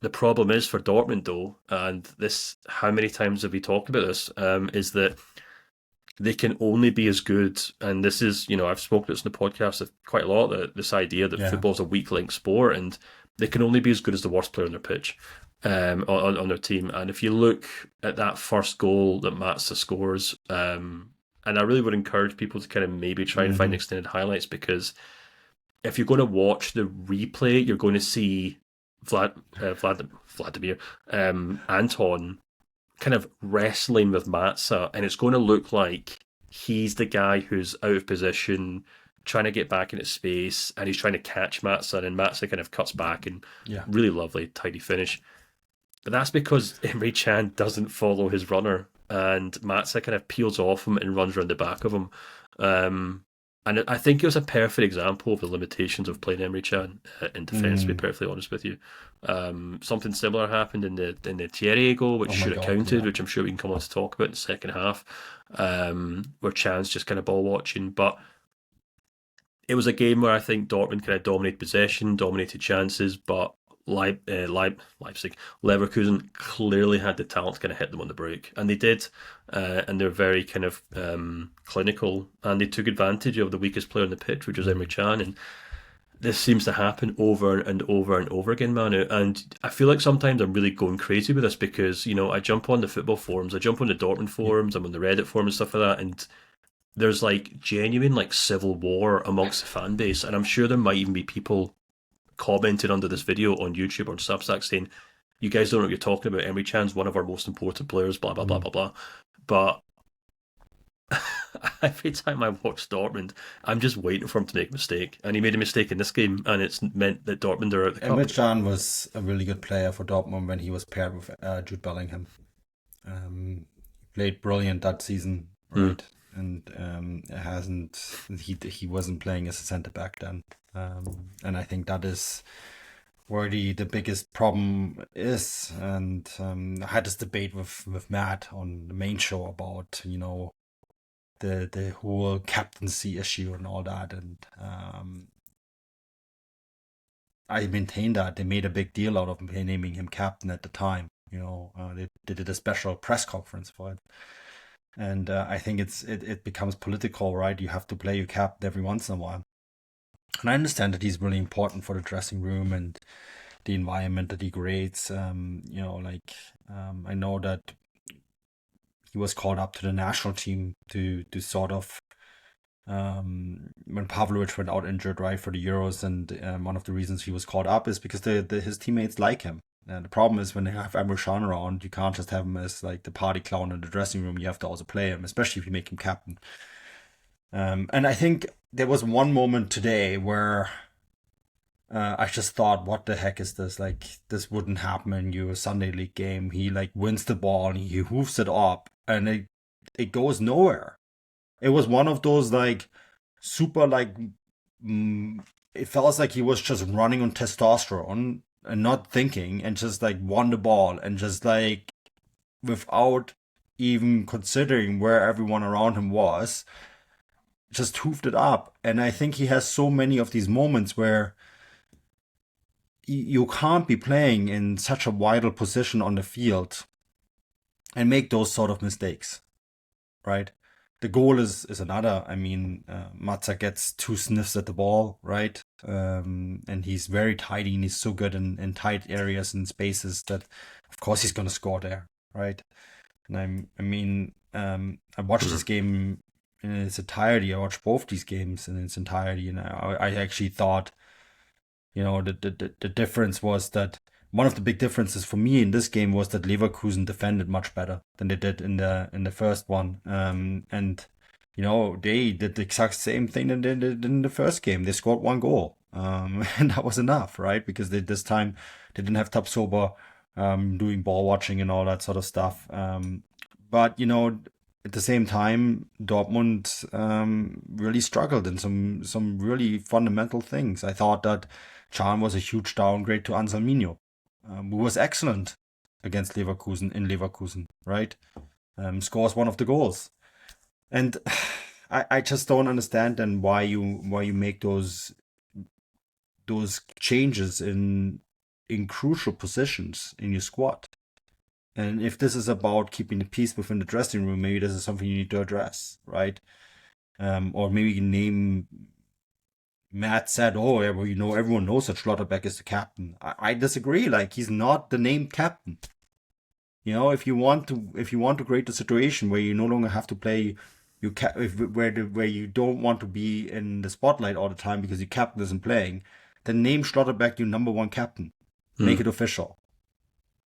The problem is for Dortmund though, and this, how many times have we talked about this? Is that they can only be as good, and this is, I've spoken this in the podcast quite a lot. That this idea that Yeah. football's a weak link sport, and they can only be as good as the worst player on their pitch, on their team. And if you look at that first goal that Matza scores, and I really would encourage people to kind of maybe try and find Hmm. extended highlights, because if you're going to watch the replay, you're going to see Vladimir, Anton kind of wrestling with Matza, and it's going to look like he's the guy who's out of position, trying to get back into space, and he's trying to catch Matza, and Matza kind of cuts back, and Yeah. really lovely, tidy finish. But that's because Emre Can doesn't follow his runner, and Matza kind of peels off him and runs around the back of him. Um, and I think it was a perfect example of the limitations of playing Emre Can in defence, to be Mm. perfectly honest with you. Something similar happened in the Thierry goal, which Oh my should have God. counted, Yeah. which I'm sure we can come on to talk about in the second half, where Chan's just kind of ball watching. But it was a game where I think Dortmund kind of dominated possession, dominated chances, but Leipzig, Leverkusen clearly had the talent to kind of hit them on the break, and they did, and they're very kind of clinical, and they took advantage of the weakest player on the pitch, which was Emre Mm. Can, and this seems to happen over and over and over again, Manu. And I feel like sometimes I'm really going crazy with this because I jump on the football forums, I jump on the Dortmund Yeah. forums, I'm on the Reddit forum and stuff like that, and there's like genuine like civil war amongst the fan base, and I'm sure there might even be people commented under this video on YouTube or on Substack saying, "You guys don't know what you're talking about. Emre Can's one of our most important players." Blah blah blah Mm. blah blah. But every time I watch Dortmund, I'm just waiting for him to make a mistake, and he made a mistake in this game, and it's meant that Dortmund are out of the Emre cup. Can was a really good player for Dortmund when he was paired with Jude Bellingham. Played brilliant that season, Hmm. right? And hasn't he wasn't playing as a centre back then, and I think that is where the biggest problem is. And I had this debate with Matt on the main show about the whole captaincy issue and all that, and I maintain that they made a big deal out of naming him captain at the time. They did a special press conference for it, and I think it becomes political, right? You have to play your captain every once in a while, and I understand that he's really important for the dressing room and the environment that he creates. I know that he was called up to the national team to sort of when Pavlovic went out injured, right, for the Euros, and one of the reasons he was called up is because his teammates like him. And the problem is when they have Emre Can around, you can't just have him as like the party clown in the dressing room. You have to also play him, especially if you make him captain. And I think there was one moment today where I just thought, what the heck is this? Like, this wouldn't happen in your Sunday league game. He like wins the ball and he hoofs it up, and it goes nowhere. It was one of those like super like it felt like he was just running on testosterone and not thinking, and just like won the ball, and just like without even considering where everyone around him was, just hoofed it up. And I think he has so many of these moments where you can't be playing in such a vital position on the field and make those sort of mistakes, right? The goal is another. I mean, Matza gets two sniffs at the ball, right? And he's very tidy, and he's so good in tight areas and spaces that, of course, he's going to score there, right? And I watched Hmm. this game in its entirety. I watched both these games in its entirety, and I actually thought, the difference was that one of the big differences for me in this game was that Leverkusen defended much better than they did in the first one. And they did the exact same thing that they did in the first game. They scored one goal, and that was enough, right? Because this time they didn't have Tapsoba doing ball watching and all that sort of stuff. But at the same time, Dortmund really struggled in some really fundamental things. I thought that Can was a huge downgrade to Anselmino, who was excellent against Leverkusen in Leverkusen, right? Scores one of the goals, and I just don't understand then why you make those changes in crucial positions in your squad. And if this is about keeping the peace within the dressing room, maybe this is something you need to address, right? Or maybe you can name. Matt said, "Oh, yeah, well, everyone knows that Schlotterbeck is the captain." I disagree. Like, he's not the named captain. If you want to create a situation where you no longer have to play where you don't want to be in the spotlight all the time because your captain isn't playing, then name Schlotterbeck your number one captain. Make it official,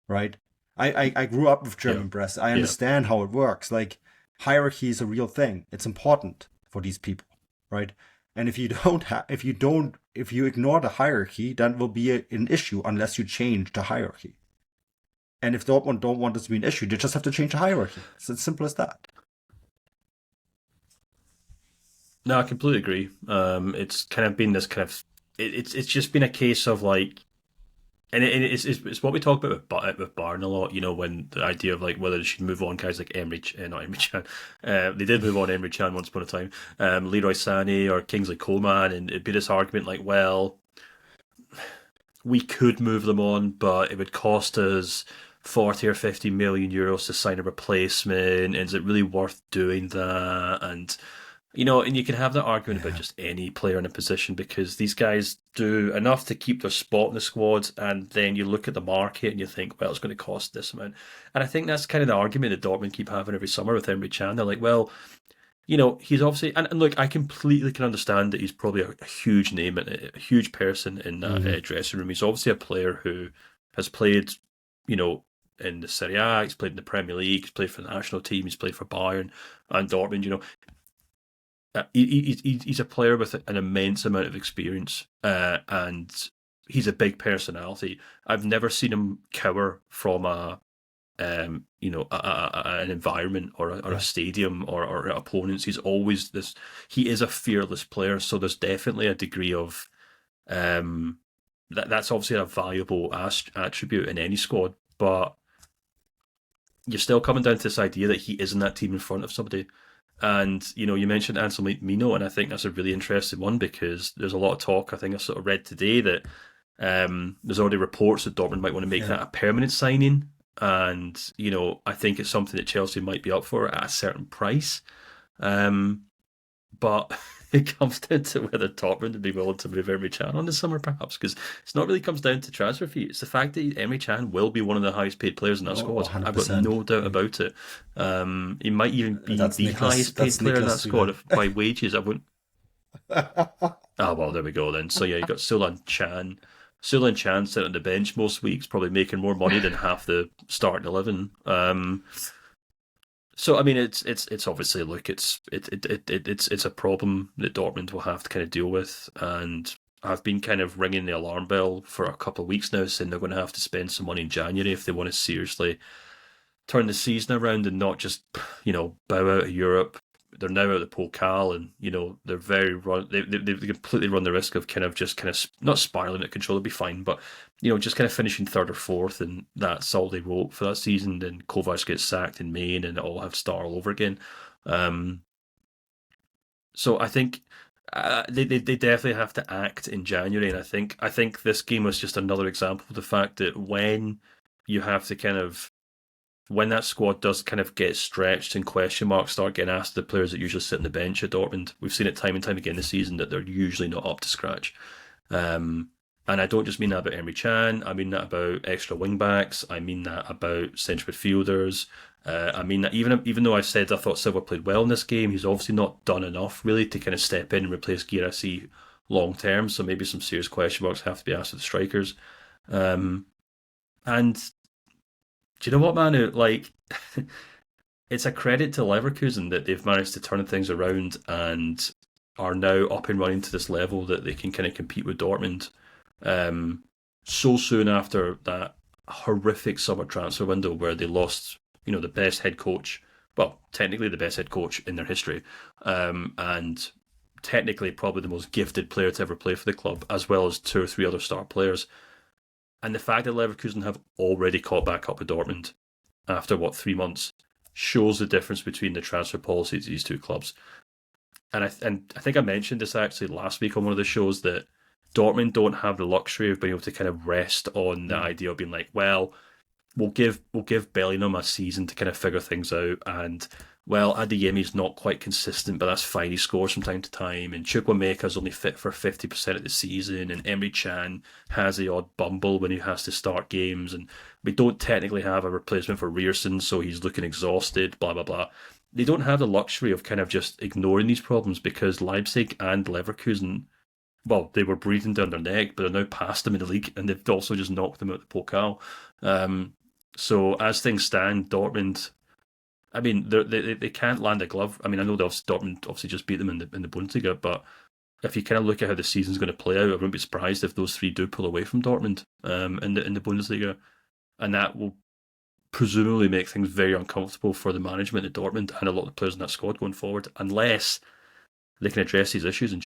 right? I grew up with German press. I understand how it works. Like, hierarchy is a real thing. It's important for these people, right? And if you ignore the hierarchy, then will be an issue unless you change the hierarchy. And if Dortmund don't want this to be an issue, they just have to change the hierarchy. It's as simple as that. No, I completely agree. It's kind of been this kind of it's just been a case of like, and it's what we talk about with Bayern a lot. When the idea of like whether they should move on guys like not Emre Can. They did move on Emre Can once upon a time. Leroy Sané or Kingsley Coman, and it'd be this argument like, well, we could move them on, but it would cost us 40 or 50 million euros to sign a replacement. Is it really worth doing that? And and you can have that argument about just any player in a position because these guys do enough to keep their spot in the squad, and then you look at the market and you think, well, it's going to cost this amount. And I think that's kind of the argument that Dortmund keep having every summer with Emre Can. They're like, well, he's obviously, and look, I completely can understand that he's probably a huge name and a huge person in that dressing room. He's obviously a player who has played, in the Serie A, he's played in the Premier League, he's played for the national team, he's played for Bayern and Dortmund, he's a player with an immense amount of experience, and he's a big personality. I've never seen him cower from an environment or a stadium or opponents. He's always this. He is a fearless player, so there's definitely a degree of that's obviously a valuable attribute in any squad, but you're still coming down to this idea that he isn't that team in front of somebody. And, you mentioned Ansel Mino, and I think that's a really interesting one because there's a lot of talk. I think I sort of read today that there's already reports that Dortmund might want to make that a permanent signing. And, I think it's something that Chelsea might be up for at a certain price. But it comes down to whether Dortmund would be willing to move Emre Can on this summer, perhaps, because it's not really comes down to transfer fee. It's the fact that Emre Can will be one of the highest paid players in that squad. 100%. I've got no doubt about it. He might even be the highest paid player in that squad by wages. I wouldn't. Well, there we go then. So yeah, you got Sulan Chan. Sulan Chan sitting on the bench most weeks, probably making more money than half the starting 11. So I mean, it's obviously look, it's a problem that Dortmund will have to kind of deal with, and I've been kind of ringing the alarm bell for a couple of weeks now, saying they're going to have to spend some money in January if they want to seriously turn the season around and not just bow out of Europe. They're now out of the Pokal, and they're very they completely run the risk of kind of not spiraling out of control. They'll be fine, but just kind of finishing third or fourth, and that's all they wrote for that season. Then Kovac gets sacked in May, and it all have to start all over again. So I think they definitely have to act in January, and I think this game was just another example of the fact that when you have to when that squad does kind of get stretched and question marks start getting asked to the players that usually sit on the bench at Dortmund, we've seen it time and time again this season that they're usually not up to scratch. And I don't just mean that about Emre Can, I mean that about extra wing backs, I mean that about central midfielders. I mean that even though I said I thought Silva played well in this game, he's obviously not done enough really to kind of step in and replace Guirassy long term, so maybe some serious question marks have to be asked of the strikers. And do you know what, Manu? Like, it's a credit to Leverkusen that they've managed to turn things around and are now up and running to this level that they can kind of compete with Dortmund so soon after that horrific summer transfer window where they lost, the best head coach, well, technically the best head coach in their history, and technically probably the most gifted player to ever play for the club, as well as 2 or 3 other star players. And the fact that Leverkusen have already caught back up with Dortmund after, 3 months, shows the difference between the transfer policies of these two clubs. And I think I mentioned this actually last week on one of the shows that Dortmund don't have the luxury of being able to kind of rest on the idea of being like, well, we'll give Bellingham a season to kind of figure things out, and well, Adeyemi's not quite consistent, but that's fine. He scores from time to time, and Chukwuemeka's only fit for 50% of the season, and Emre Can has the odd bumble when he has to start games, and we don't technically have a replacement for Rierson, so he's looking exhausted. Blah blah blah. They don't have the luxury of kind of just ignoring these problems because Leipzig and Leverkusen, well, they were breathing down their neck, but they're now past them in the league, and they've also just knocked them out of the Pokal. So as things stand, Dortmund, I mean, they can't land a glove. I mean, I know Dortmund obviously just beat them in the Bundesliga, but if you kind of look at how the season's going to play out, I wouldn't be surprised if those three do pull away from Dortmund in the Bundesliga, and that will presumably make things very uncomfortable for the management at Dortmund and a lot of the players in that squad going forward, unless they can address these issues and